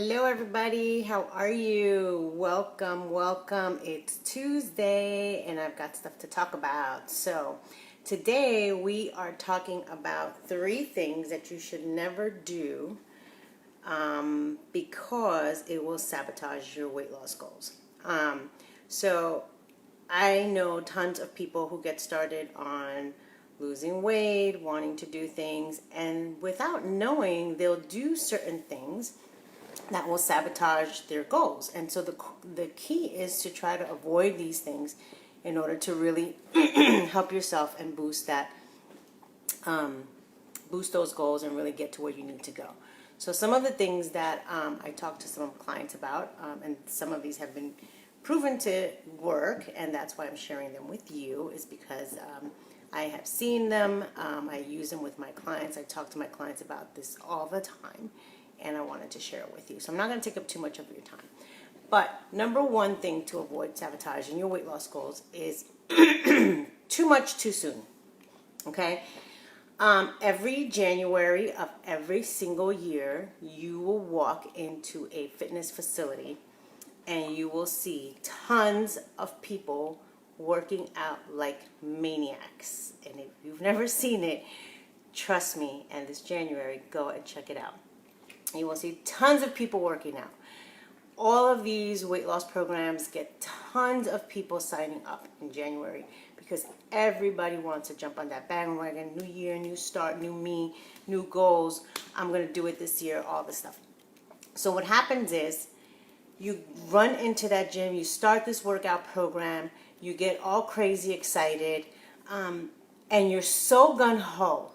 Hello, everybody. How are you? Welcome. It's Tuesday, and I've got stuff to talk about. So, today we are talking about 3 things that you should never do because it will sabotage your weight loss goals. So, I know tons of people who get started on losing weight, wanting to do things, and without knowing, they'll do certain things that will sabotage their goals. And so the key is to try to avoid these things in order to really help yourself and boost those goals and really get to where you need to go. So some of the things that I talked to some clients about, and some of these have been proven to work, and that's why I'm sharing them with you, is because I have seen them. I use them with my clients. I talk to my clients about this all the time, and I wanted to share it with you. So I'm not going to take up too much of your time. But number one thing to avoid sabotaging your weight loss goals is too much too soon. Okay? Every January of every single year, you will walk into a fitness facility and you will see tons of people working out like maniacs. And if you've never seen it, trust me, and this January, go and check it out. You will see tons of people working out. All of these weight loss programs get tons of people signing up in January because everybody wants to jump on that bandwagon. New year, new start, new me, new goals. I'm going to do it this year, all this stuff. So what happens is you run into that gym, you start this workout program, you get all crazy excited, and you're so gung-ho.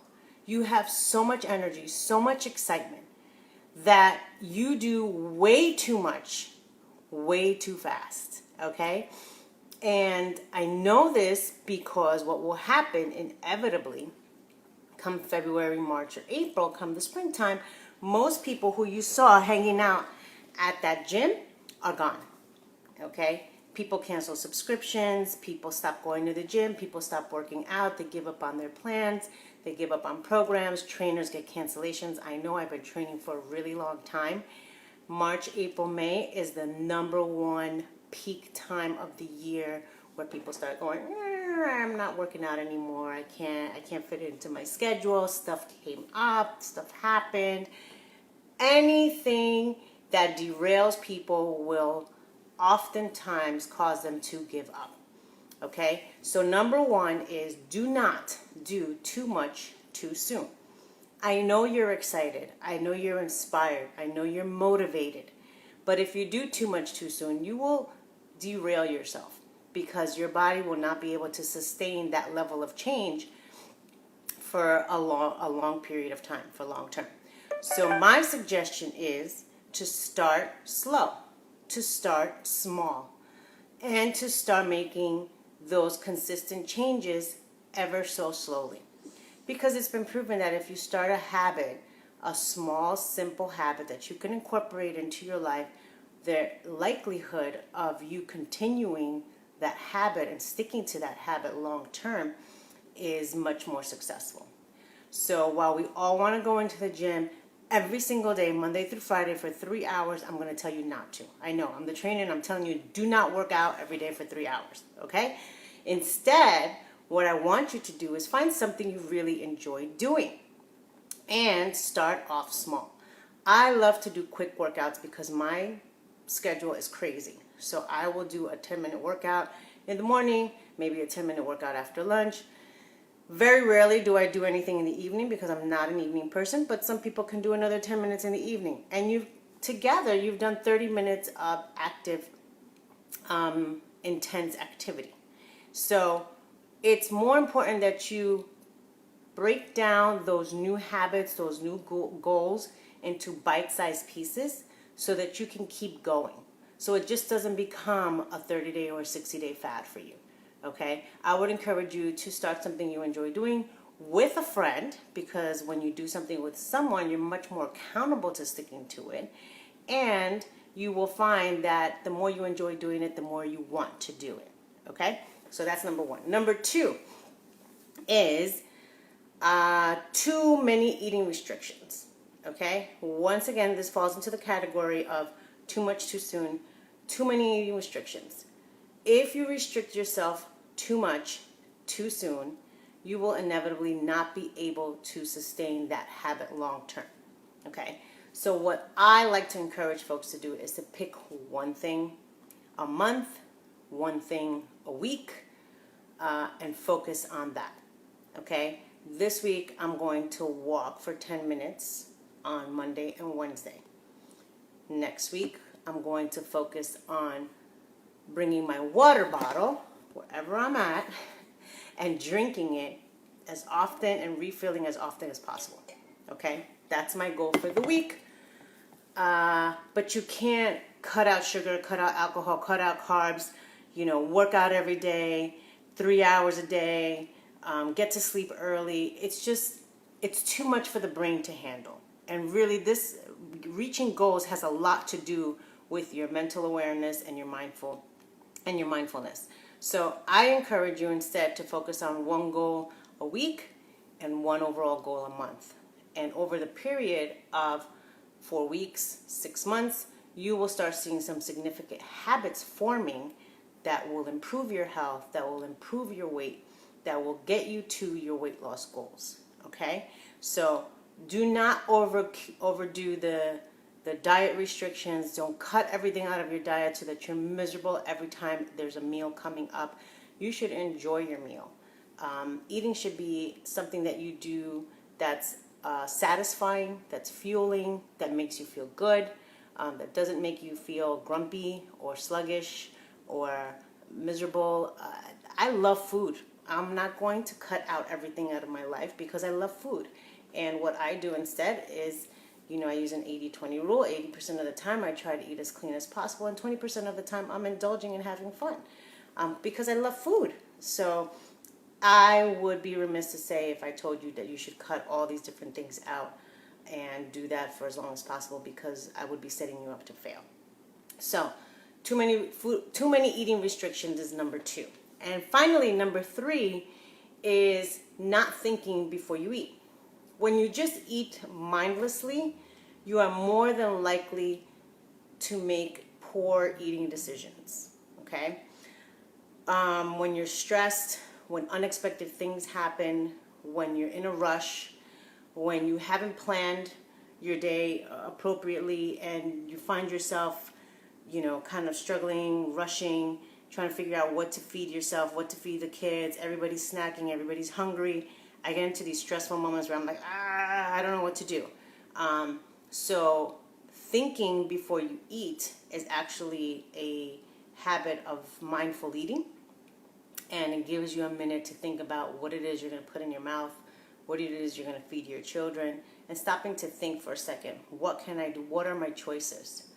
You have so much energy, so much excitement, that you do way too much, way too fast, okay? And I know this because what will happen inevitably come February, March, or April, come the springtime, most people who you saw hanging out at that gym are gone, okay? People cancel subscriptions, people stop going to the gym, people stop working out, they give up on their plans, they give up on programs, trainers get cancellations. I know, I've been training for a really long time. March, April, May is the number one peak time of the year where people start going, I'm not working out anymore, I can't fit it into my schedule, stuff came up, stuff happened. Anything that derails people will oftentimes cause them to give up. Okay, so number one is do not do too much too soon. I know you're excited. I know you're inspired. I know you're motivated. But if you do too much too soon, you will derail yourself because your body will not be able to sustain that level of change for a long period of time, for long term. So my suggestion is to start slow, to start small, and to start making those consistent changes ever so slowly. Because it's been proven that if you start a habit, a small, simple habit that you can incorporate into your life, the likelihood of you continuing that habit and sticking to that habit long term is much more successful. So while we all want to go into the gym every single day, Monday through Friday for 3 hours, I'm going to tell you not to. I know, I'm the trainer and I'm telling you, do not work out every day for 3 hours, okay? Instead, what I want you to do is find something you really enjoy doing and start off small. I love to do quick workouts because my schedule is crazy. So I will do a 10-minute workout in the morning, maybe a 10-minute workout after lunch. Very rarely do I do anything in the evening because I'm not an evening person, but some people can do another 10 minutes in the evening. And you've done 30 minutes of active, intense activity. So it's more important that you break down those new habits, those new goals into bite-sized pieces so that you can keep going. So it just doesn't become a 30-day or a 60-day fad for you. Okay, I would encourage you to start something you enjoy doing with a friend, because when you do something with someone, you're much more accountable to sticking to it. And you will find that the more you enjoy doing it, the more you want to do it. Okay, so that's number one. Number two is too many eating restrictions. Okay? Once again, this falls into the category of too much too soon, too many eating restrictions. If you restrict yourself too much too soon, you will inevitably not be able to sustain that habit long term. Okay? So what I like to encourage folks to do is to pick one thing a month, one thing a week, and focus on that. Okay? This week I'm going to walk for 10 minutes on Monday and Wednesday. Next week I'm going to focus on bringing my water bottle wherever I'm at and drinking it as often and refilling as often as possible. Okay? That's my goal for the week. But you can't cut out sugar, cut out alcohol, cut out carbs, work out every day, 3 hours a day, get to sleep early. It's too much for the brain to handle. And really this reaching goals has a lot to do with your mental awareness and your mindfulness. So I encourage you instead to focus on one goal a week and one overall goal a month. And over the period of 4 weeks, 6 months, you will start seeing some significant habits forming that will improve your health, that will improve your weight, that will get you to your weight loss goals. Okay? So do not overdo the diet restrictions. Don't cut everything out of your diet so that you're miserable every time there's a meal coming up. You should enjoy your meal. Eating should be something that you do that's satisfying, that's fueling, that makes you feel good, that doesn't make you feel grumpy or sluggish or miserable. I love food. I'm not going to cut out everything out of my life because I love food. And what I do instead is, I use an 80-20 rule. 80% of the time I try to eat as clean as possible, and 20% of the time I'm indulging and having fun because I love food. So I would be remiss to say if I told you that you should cut all these different things out and do that for as long as possible, because I would be setting you up to fail. So too many eating restrictions is number 2. And finally, number 3 is not thinking before you eat. When you just eat mindlessly, you are more than likely to make poor eating decisions. Okay? When you're stressed, when unexpected things happen, when you're in a rush, when you haven't planned your day appropriately and you find yourself, kind of struggling, rushing, trying to figure out what to feed yourself, what to feed the kids, everybody's snacking, everybody's hungry. I get into these stressful moments where I'm like, I don't know what to do. So thinking before you eat is actually a habit of mindful eating. And it gives you a minute to think about what it is you're going to put in your mouth, what it is you're going to feed your children, and stopping to think for a second. What can I do? What are my choices?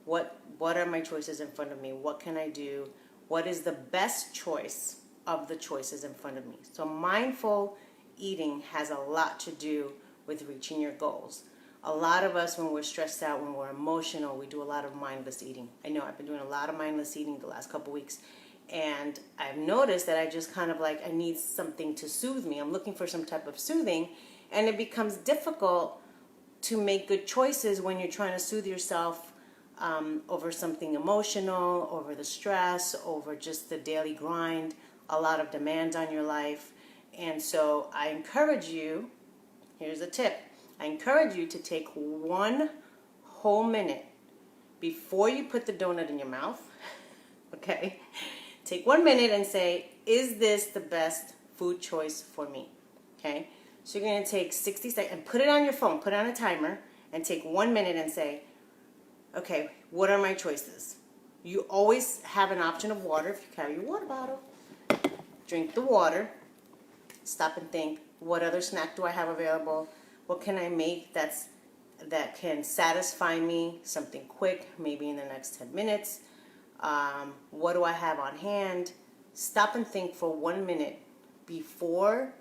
What are my choices in front of me? What can I do? What is the best choice of the choices in front of me? So mindful eating has a lot to do with reaching your goals. A lot of us, when we're stressed out, when we're emotional, we do a lot of mindless eating. I know I've been doing a lot of mindless eating the last couple weeks. And I've noticed that I just kind of I need something to soothe me. I'm looking for some type of soothing. And it becomes difficult to make good choices when you're trying to soothe yourself over something emotional, over the stress, over just the daily grind, a lot of demands on your life. And so I encourage you, here's a tip. I encourage you to take 1 whole minute before you put the donut in your mouth. Okay? Take 1 minute and say, is this the best food choice for me? Okay? So you're going to take 60 seconds and put it on your phone, put it on a timer, and take 1 minute and say, okay, what are my choices? You always have an option of water if you carry your water bottle. Drink the water. Stop and think, what other snack do I have available? What can I make that can satisfy me? Something quick, maybe in the next 10 minutes. What do I have on hand? Stop and think for 1 minute before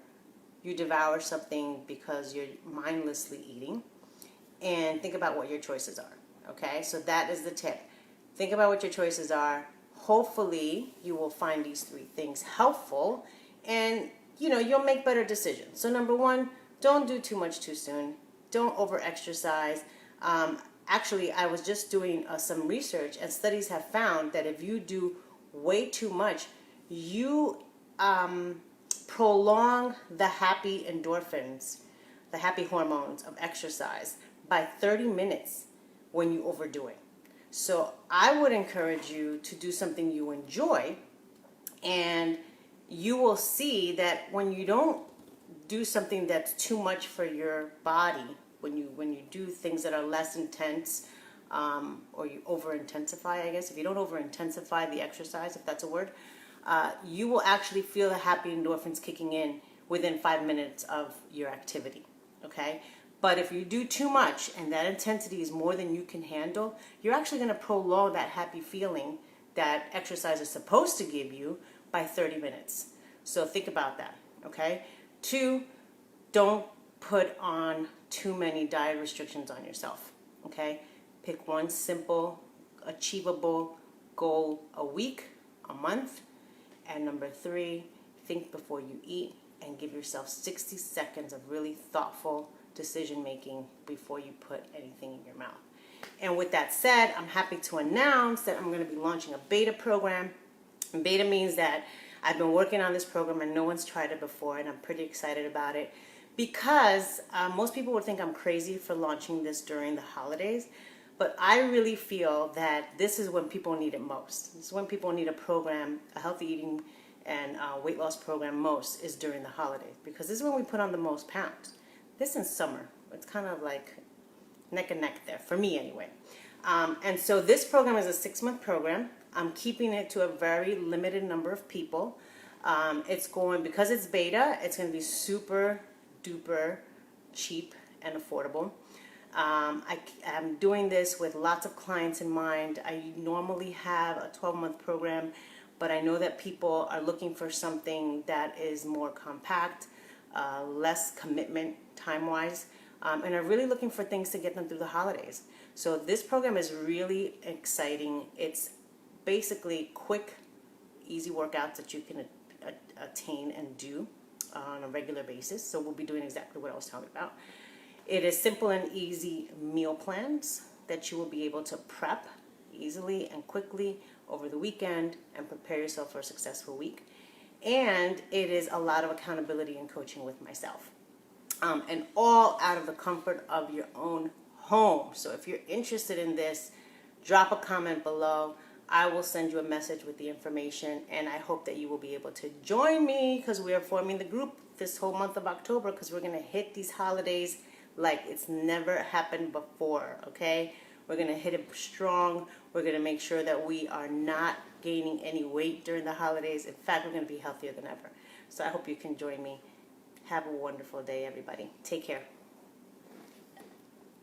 you devour something because you're mindlessly eating, and think about what your choices are. Okay, so that is the tip. Think about what your choices are. Hopefully you will find these 3 things helpful, and you'll make better decisions. So number 1, don't do too much too soon. don't over-exercise. Actually, I was just doing some research, and studies have found that if you do way too much, you prolong the happy endorphins, the happy hormones of exercise by 30 minutes when you overdo it. So I would encourage you to do something you enjoy, and you will see that when you don't do something that's too much for your body, when you do things that are less intense, or you over intensify, I guess, if you don't over intensify the exercise, if that's a word, you will actually feel the happy endorphins kicking in within 5 minutes of your activity, okay? But if you do too much and that intensity is more than you can handle, you're actually going to prolong that happy feeling that exercise is supposed to give you by 30 minutes. So think about that, okay? 2, don't put on too many diet restrictions on yourself, okay? Pick one simple, achievable goal a week, a month. And number 3, think before you eat and give yourself 60 seconds of really thoughtful decision making before you put anything in your mouth. And with that said, I'm happy to announce that I'm going to be launching a beta program. And beta means that I've been working on this program and no one's tried it before, and I'm pretty excited about it because most people would think I'm crazy for launching this during the holidays, but I really feel that this is when people need it most. This is when people need a program, a healthy eating and weight loss program most, is during the holidays, because this is when we put on the most pounds. This in summer, it's kind of like neck and neck there, for me anyway. And so this program is a 6-month program. I'm keeping it to a very limited number of people. It's going, because it's beta, it's going to be super duper cheap and affordable. I'm doing this with lots of clients in mind. I normally have a 12-month program, but I know that people are looking for something that is more compact, less commitment time-wise, and are really looking for things to get them through the holidays. So this program is really exciting. It's basically quick, easy workouts that you can attain and do on a regular basis. So we'll be doing exactly what I was talking about. It is simple and easy meal plans that you will be able to prep easily and quickly over the weekend and prepare yourself for a successful week. And it is a lot of accountability and coaching with myself. And all out of the comfort of your own home. So if you're interested in this, drop a comment below. I will send you a message with the information, and I hope that you will be able to join me, because we are forming the group this whole month of October, because we're going to hit these holidays like it's never happened before, okay? We're going to hit it strong. We're going to make sure that we are not gaining any weight during the holidays. In fact, we're going to be healthier than ever. So I hope you can join me. Have a wonderful day, everybody. Take care.